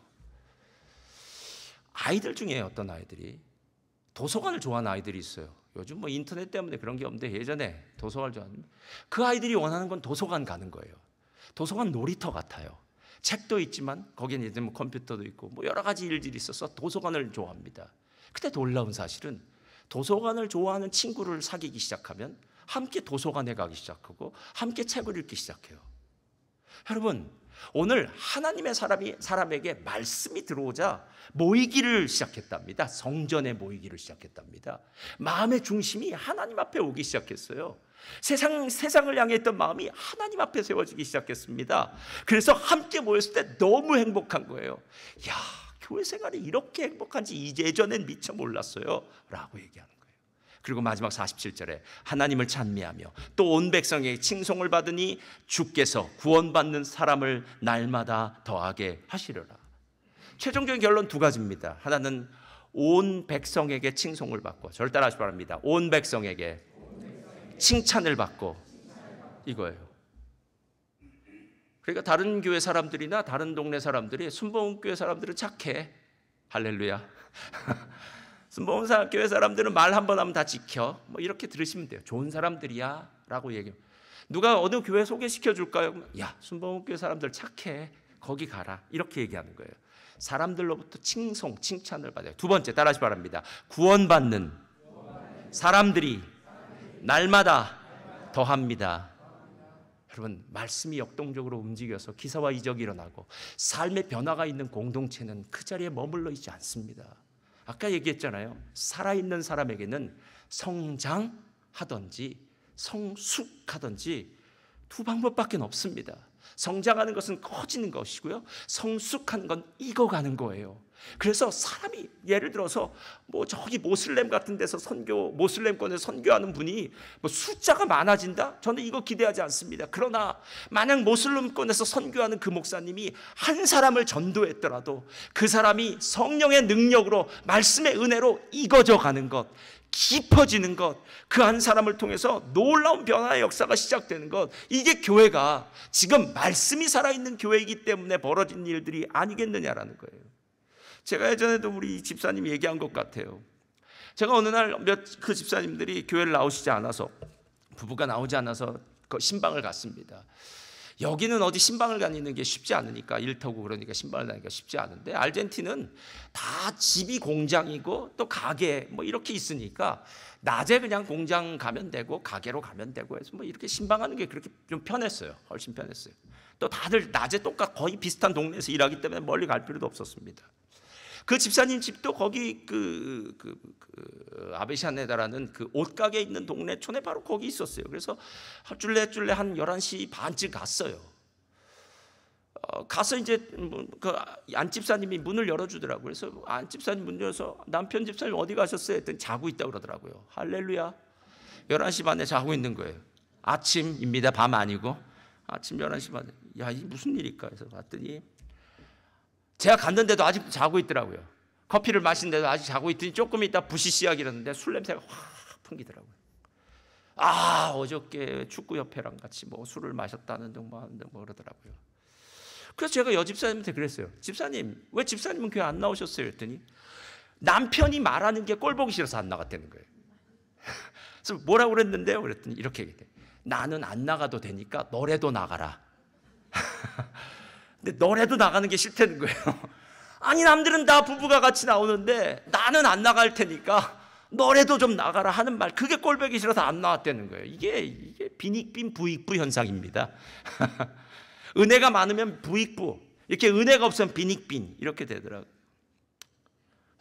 Speaker 1: 아이들 중에 어떤 아이들이 도서관을 좋아하는 아이들이 있어요. 요즘 인터넷 때문에 그런 게 없는데 예전에 도서관을 좋아하는, 그 아이들이 원하는 건 도서관 가는 거예요. 도서관 놀이터 같아요. 책도 있지만 거기는 이제 컴퓨터도 있고 여러 가지 일들이 있어서 도서관을 좋아합니다. 근데 놀라운 사실은 도서관을 좋아하는 친구를 사귀기 시작하면 함께 도서관에 가기 시작하고 함께 책을 읽기 시작해요. 여러분, 오늘 하나님의 사람에게 말씀이 들어오자 모이기를 시작했답니다. 성전에 모이기를 시작했답니다. 마음의 중심이 하나님 앞에 오기 시작했어요. 세상을 향해 있던 마음이 하나님 앞에 세워지기 시작했습니다. 그래서 함께 모였을 때 너무 행복한 거예요. 야, 교회 생활이 이렇게 행복한지 예전엔 미처 몰랐어요 라고 얘기하는 거예요. 그리고 마지막 47절에 하나님을 찬미하며 또 온 백성에게 칭송을 받으니 주께서 구원받는 사람을 날마다 더하게 하시려라. 최종적인 결론 두 가지입니다. 하나는 온 백성에게 칭송을 받고, 저를 따라하시기 바랍니다. 온 백성에게 칭찬을 받고, 이거예요. 그러니까 다른 교회 사람들이나 다른 동네 사람들이 순복음교회 사람들은 착해. 할렐루야. 순복음교회 사람들은 말 한 번 하면 다 지켜. 이렇게 들으시면 돼요. 좋은 사람들이야 라고 얘기해요. 누가 어느 교회 소개시켜 줄까요? 야, 순복음교회 사람들 착해. 거기 가라. 이렇게 얘기하는 거예요. 사람들로부터 칭찬을 받아요. 두 번째, 따라하시기 바랍니다. 구원받는 사람들이 날마다 더합니다. 여러분, 말씀이 역동적으로 움직여서 기사와 이적이 일어나고 삶의 변화가 있는 공동체는 그 자리에 머물러 있지 않습니다. 아까 얘기했잖아요. 살아있는 사람에게는 성장하든지 성숙하든지 두 방법밖에 없습니다. 성장하는 것은 커지는 것이고요, 성숙하는 건 익어가는 거예요. 그래서 사람이 예를 들어서 저기 모슬렘 같은 데서 모슬렘권에서 선교하는 분이 숫자가 많아진다? 저는 이거 기대하지 않습니다. 그러나 만약 모슬렘권에서 선교하는 그 목사님이 한 사람을 전도했더라도 그 사람이 성령의 능력으로 말씀의 은혜로 익어져 가는 것, 깊어지는 것, 그 한 사람을 통해서 놀라운 변화의 역사가 시작되는 것, 이게 교회가 지금 말씀이 살아있는 교회이기 때문에 벌어진 일들이 아니겠느냐라는 거예요. 제가 예전에도 우리 집사님이 얘기한 것 같아요. 제가 어느 날 그 집사님들이 교회를 나오시지 않아서, 부부가 나오지 않아서 신방을 갔습니다. 여기는 어디 신방을 다니는 게 쉽지 않으니까, 일터고 그러니까 신방을 다니기가 쉽지 않은데, 아르헨티나는 다 집이 공장이고 또 가게 이렇게 있으니까 낮에 그냥 공장 가면 되고 가게로 가면 되고 해서 이렇게 신방하는 게 그렇게 좀 편했어요. 훨씬 편했어요. 또 다들 낮에 거의 비슷한 동네에서 일하기 때문에 멀리 갈 필요도 없었습니다. 그 집사님 집도 거기 아베샤네다라는 그 옷가게 있는 동네촌에 바로 거기 있었어요. 그래서 쫄래 한 11시 반쯤 갔어요. 가서 이제 그 안집사님이 문을 열어주더라고요. 그래서 안집사님 문 열어서 남편 집사님 어디 가셨어요? 했더니 자고 있다고 그러더라고요. 할렐루야. 11시 반에 자고 있는 거예요. 아침입니다. 밤 아니고. 아침 11시 반에. 야, 이게 무슨 일일까? 해서 봤더니 제가 갔는데도 아직 자고 있더라고요. 커피를 마시는데도 아직 자고 있더니 조금 있다 부시 시작이 일었는데 술 냄새가 확 풍기더라고요. 어저께 축구협회랑 같이 술을 마셨다는 등 하는데 그러더라고요. 그래서 제가 여집사님한테 그랬어요. 집사님, 왜 집사님은 교회 안 나오셨어요? 했더니 남편이 말하는 게 꼴보기 싫어서 안 나갔다는 거예요. 그래서 뭐라고 그랬는데요? 그랬더니 이렇게 얘기해. 나는 안 나가도 되니까 너라도 나가라. 근데 너라도 나가는 게 싫다는 거예요. 아니, 남들은 다 부부가 같이 나오는데 나는 안 나갈 테니까 너라도 좀 나가라 하는 말, 그게 꼴보기 싫어서 안 나왔다는 거예요. 이게 빈익빈 부익부 현상입니다. 은혜가 많으면 부익부, 이렇게 은혜가 없으면 빈익빈, 이렇게 되더라고요.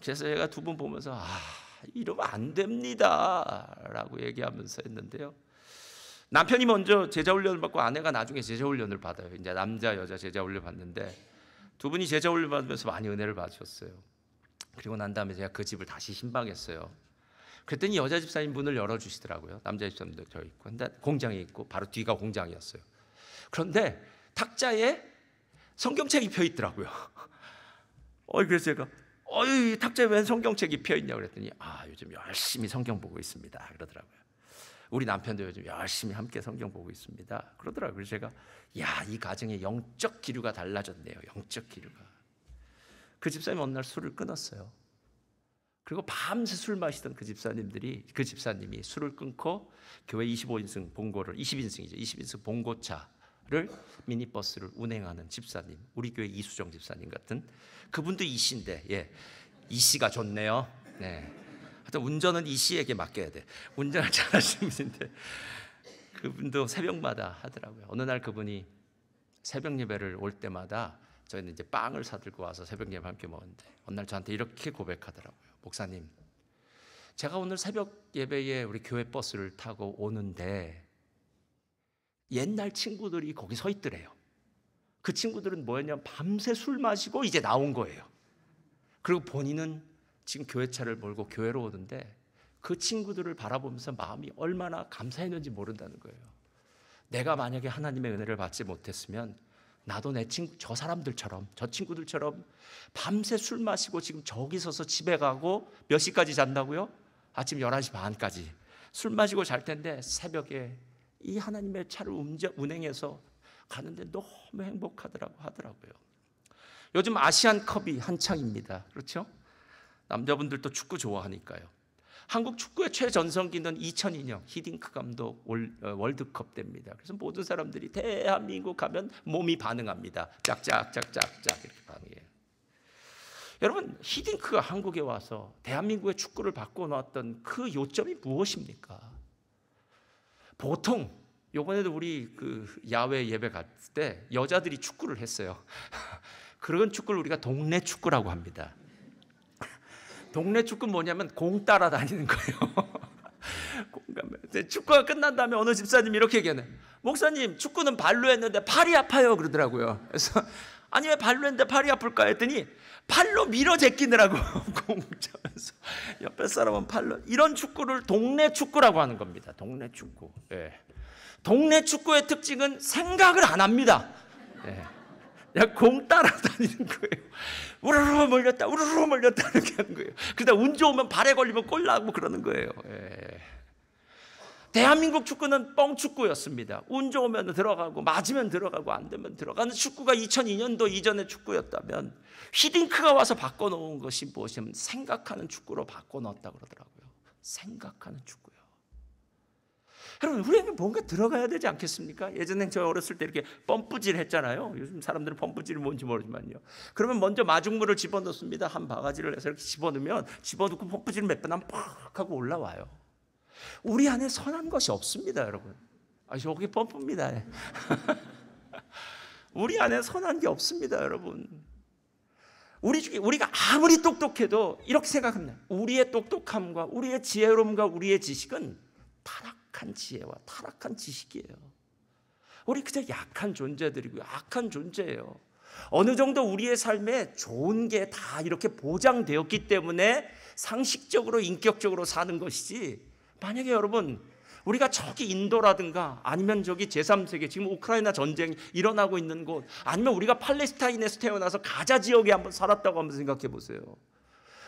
Speaker 1: 그래서 제가 두 분 보면서 이러면 안 됩니다 라고 얘기하면서 했는데요, 남편이 먼저 제자 훈련을 받고 아내가 나중에 제자 훈련을 받아요. 이제 남자 여자 제자 훈련 받는데 두 분이 제자 훈련 받으면서 많이 은혜를 받으셨어요. 그리고 난 다음에 제가 그 집을 다시 신방했어요. 그랬더니 여자 집사님 문을 열어주시더라고요. 남자 집사님도 저 있고, 근데 공장에 있고 바로 뒤가 공장이었어요. 그런데 탁자에 성경책이 펴 있더라고요. 그래서 제가 이 탁자에 웬 성경책이 펴 있냐고 그랬더니 요즘 열심히 성경 보고 있습니다 그러더라고요. 우리 남편도 요즘 열심히 함께 성경 보고 있습니다 그러더라고요. 그래서 제가 이 가정의 영적 기류가 달라졌네요. 영적 기류가. 그 집사님 어느 날 술을 끊었어요. 그리고 밤새 술 마시던 그 집사님이 술을 끊고 교회 25인승 본고를 20인승 본고차를 미니버스를 운행하는 집사님, 우리 교회 이수정 집사님 같은 그분도 이씨인데 이씨가 좋네요. 네. 하여튼 운전은 이씨에게 맡겨야 돼. 운전을 잘하시는 분인데 그분도 새벽마다 하더라고요. 어느 날 그분이 새벽 예배를 올 때마다 저희는 이제 빵을 사들고 와서 새벽 예배 함께 먹었는데 어느 날 저한테 이렇게 고백하더라고요. 목사님, 제가 오늘 새벽 예배에 우리 교회 버스를 타고 오는데 옛날 친구들이 거기 서 있더래요. 그 친구들은 뭐였냐면 밤새 술 마시고 이제 나온 거예요. 그리고 본인은 지금 교회차를 몰고 교회로 오는데 그 친구들을 바라보면서 마음이 얼마나 감사했는지 모른다는 거예요. 내가 만약에 하나님의 은혜를 받지 못했으면 나도 저 사람들처럼, 저 친구들처럼 밤새 술 마시고 지금 저기 서서 집에 가고 몇 시까지 잔다고요? 아침 11시 반까지 술 마시고 잘 텐데 새벽에 이 하나님의 차를 운행해서 가는데 너무 행복하더라고 하더라고요. 요즘 아시안컵이 한창입니다. 그렇죠? 남자분들도 축구 좋아하니까요. 한국 축구의 최전성기는 2002년 히딩크 감독 월드컵 때입니다. 그래서 모든 사람들이 대한민국 가면 몸이 반응합니다. 짝짝짝짝짝 이렇게 반응해요. 여러분, 히딩크가 한국에 와서 대한민국의 축구를 바꿔놓았던 그 요점이 무엇입니까? 보통 이번에도 우리 그 야외 예배 갔을 때 여자들이 축구를 했어요. 그런 축구를 우리가 동네 축구라고 합니다. 동네 축구는 뭐냐면 공 따라다니는 거예요. 축구가 끝난 다음에 어느 집사님이 이렇게 얘기하네. 목사님, 축구는 발로 했는데 팔이 아파요 그러더라고요. 그래서 아니 왜 발로 했는데 팔이 아플까 했더니 팔로 밀어 제끼느라고 공 차면서 옆에 사람은 팔로. 이런 축구를 동네 축구라고 하는 겁니다. 동네 축구. 동네 축구의 특징은 생각을 안 합니다. 그냥 공 따라다니는 거예요. 우르르 몰렸다 우르르 몰렸다 이렇게 하는 거예요. 그러다 운 좋으면 발에 걸리면 골 나고 그러는 거예요. 대한민국 축구는 뻥축구였습니다. 운 좋으면 들어가고 맞으면 들어가고 안 되면 들어가는 축구가 2002년도 이전의 축구였다면 히딩크가 와서 바꿔놓은 것이 무엇이냐면 생각하는 축구로 바꿔놓았다고 그러더라고요. 생각하는 축구요. 여러분, 우리에게 뭔가 들어가야 되지 않겠습니까? 예전에 저 어렸을 때 이렇게 펌프질 했잖아요. 요즘 사람들은 펌프질이 뭔지 모르지만요. 그러면 먼저 마중물을 집어넣습니다. 한 바가지를 해서 이렇게 집어넣으면 집어넣고 펌프질 몇 번 하면 팍 하고 올라와요. 우리 안에 선한 것이 없습니다, 여러분. 저게 펌프입니다. 우리 안에 선한 게 없습니다, 여러분. 우리가 아무리 똑똑해도 이렇게 생각합니다. 우리의 똑똑함과 우리의 지혜로움과 우리의 지식은 타락한 지혜와 타락한 지식이에요. 우리 그저 약한 존재들이고 악한 존재예요. 어느 정도 우리의 삶에 좋은 게 다 이렇게 보장되었기 때문에 상식적으로 인격적으로 사는 것이지, 만약에 여러분 우리가 저기 인도라든가 아니면 저기 제3세계 지금 우크라이나 전쟁 일어나고 있는 곳, 아니면 우리가 팔레스타인에서 태어나서 가자 지역에 한번 살았다고 한번 생각해 보세요.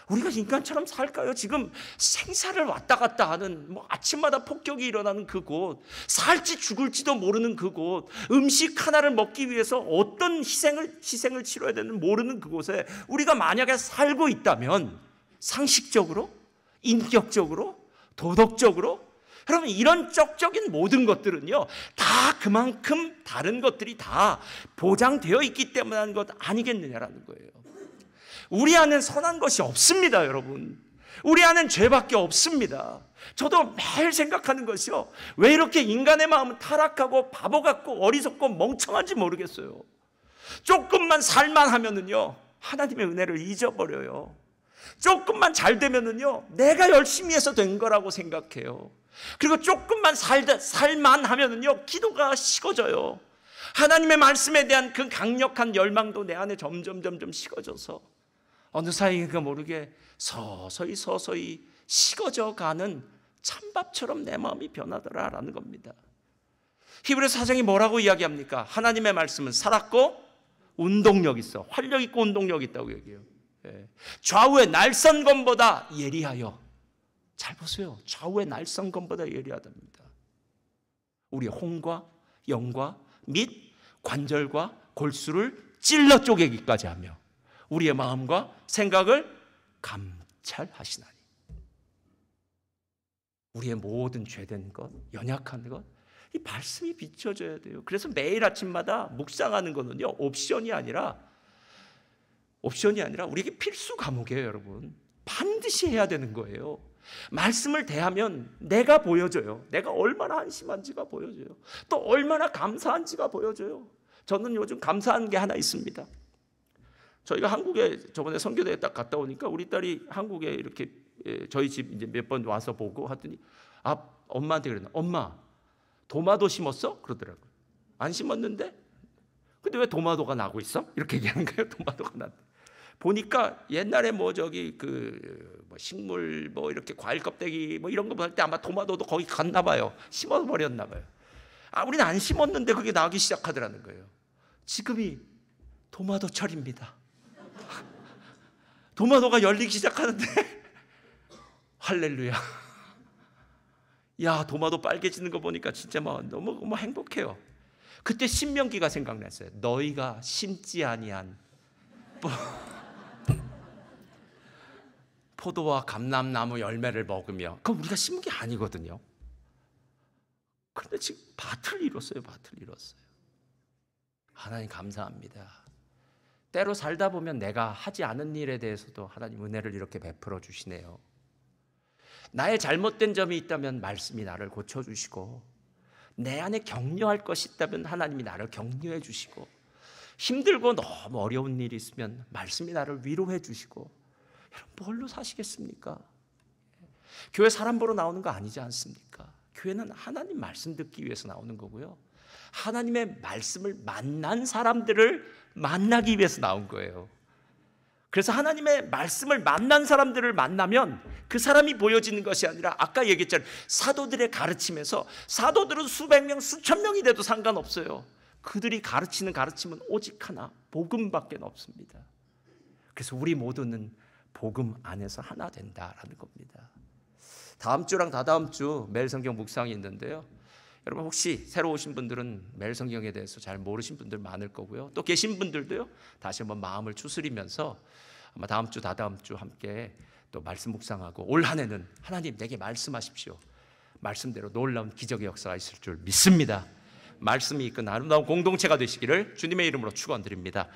Speaker 1: 우리가 인간처럼 살까요? 지금 생사를 왔다 갔다 하는, 아침마다 폭격이 일어나는 그곳, 살지 죽을지도 모르는 그곳, 음식 하나를 먹기 위해서 어떤 희생을 치러야 되는 모르는 그곳에 우리가 만약에 살고 있다면 상식적으로, 인격적으로, 도덕적으로, 여러분 이런 적적인 모든 것들은요 다 그만큼 다른 것들이 다 보장되어 있기 때문에 하는 것 아니겠느냐라는 거예요. 우리 안엔 선한 것이 없습니다, 여러분. 우리 안엔 죄밖에 없습니다. 저도 매일 생각하는 것이요, 왜 이렇게 인간의 마음은 타락하고 바보 같고 어리석고 멍청한지 모르겠어요. 조금만 살만하면은요 하나님의 은혜를 잊어버려요. 조금만 잘 되면은요 내가 열심히 해서 된 거라고 생각해요. 그리고 조금만 살만 하면은요, 기도가 식어져요. 하나님의 말씀에 대한 그 강력한 열망도 내 안에 점점 식어져서 어느 사이인가 모르게 서서히 식어져 가는 찬밥처럼 내 마음이 변하더라라는 겁니다. 히브리서 4장이 뭐라고 이야기합니까? 하나님의 말씀은 살았고 운동력 있어. 활력 있고 운동력 있다고 얘기해요. 좌우의 날선검보다 예리하여. 잘 보세요. 좌우의 날선검보다 예리하답니다. 우리의 혼과 영과 및 관절과 골수를 찔러 쪼개기까지 하며 우리의 마음과 생각을 감찰하시나니. 우리의 모든 죄된 것, 연약한 것, 이 말씀이 비춰져야 돼요. 그래서 매일 아침마다 묵상하는 거는요, 옵션이 아니라 우리에게 필수 과목이에요, 여러분. 반드시 해야 되는 거예요. 말씀을 대하면 내가 보여져요. 내가 얼마나 한심한지가 보여져요. 또 얼마나 감사한지가 보여져요. 저는 요즘 감사한 게 하나 있습니다. 저희가 한국에 저번에 선교대회 딱 갔다 오니까 우리 딸이 한국에 이렇게 저희 집 이제 몇 번 와서 보고 하더니 엄마한테 그랬나? 엄마, 도마도 심었어? 그러더라고요. 안 심었는데? 근데 왜 도마도가 나고 있어? 이렇게 얘기하는 거예요. 도마도가 났대. 보니까 옛날에 뭐 저기 뭐 식물 뭐 이렇게 과일 껍데기 뭐 이런 거 볼 때 아마 도마도도 거기 갔나 봐요. 심어 버렸나 봐요. 우리는 안 심었는데 그게 나기 시작하더라는 거예요. 지금이 도마도철입니다. 도마도가 열리기 시작하는데 할렐루야. 야, 도마도 빨개지는 거 보니까 진짜 너무 행복해요. 그때 신명기가 생각났어요. 너희가 심지 아니한 포도와 감람나무 열매를 먹으며, 그건 우리가 심은 게 아니거든요. 그런데 지금 밭을 이뤘어요. 하나님 감사합니다. 때로 살다 보면 내가 하지 않은 일에 대해서도 하나님 은혜를 이렇게 베풀어 주시네요. 나의 잘못된 점이 있다면 말씀이 나를 고쳐주시고, 내 안에 격려할 것이 있다면 하나님이 나를 격려해 주시고, 힘들고 너무 어려운 일이 있으면 말씀이 나를 위로해 주시고. 여러분, 뭘로 사시겠습니까? 교회 사람 보러 나오는 거 아니지 않습니까? 교회는 하나님 말씀 듣기 위해서 나오는 거고요, 하나님의 말씀을 만난 사람들을 만나기 위해서 나온 거예요. 그래서 하나님의 말씀을 만난 사람들을 만나면 그 사람이 보여지는 것이 아니라, 아까 얘기했잖아요, 사도들의 가르침에서 사도들은 수백 명, 수천 명이 돼도 상관없어요. 그들이 가르치는 가르침은 오직 하나, 복음밖에 없습니다. 그래서 우리 모두는 복음 안에서 하나 된다라는 겁니다. 다음 주랑 다다음 주 매일 성경 묵상이 있는데요, 여러분 혹시 새로 오신 분들은 매일 성경에 대해서 잘 모르신 분들 많을 거고요, 또 계신 분들도요, 다시 한번 마음을 추스리면서 아마 다음 주 다다음 주 함께 또 말씀 묵상하고, 올 한 해는 하나님 내게 말씀하십시오, 말씀대로 놀라운 기적의 역사가 있을 줄 믿습니다. 말씀이 이끈 아름다운 공동체가 되시기를 주님의 이름으로 축원드립니다.